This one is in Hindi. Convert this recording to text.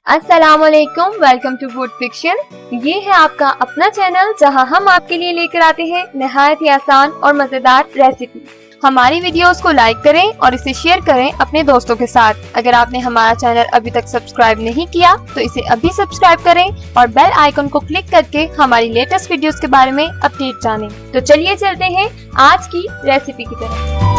अस्सलामुअलैकुम, वेलकम टू फूड फिक्शन। ये है आपका अपना चैनल जहां हम आपके लिए लेकर आते हैं निहायत ही आसान और मजेदार रेसिपी। हमारी वीडियोस को लाइक करें और इसे शेयर करें अपने दोस्तों के साथ। अगर आपने हमारा चैनल अभी तक सब्सक्राइब नहीं किया तो इसे अभी सब्सक्राइब करें और बेल आइकन को क्लिक करके हमारी लेटेस्ट वीडियोस के बारे में अपडेट जानें। तो चलिए चलते हैं आज की रेसिपी की तरफ।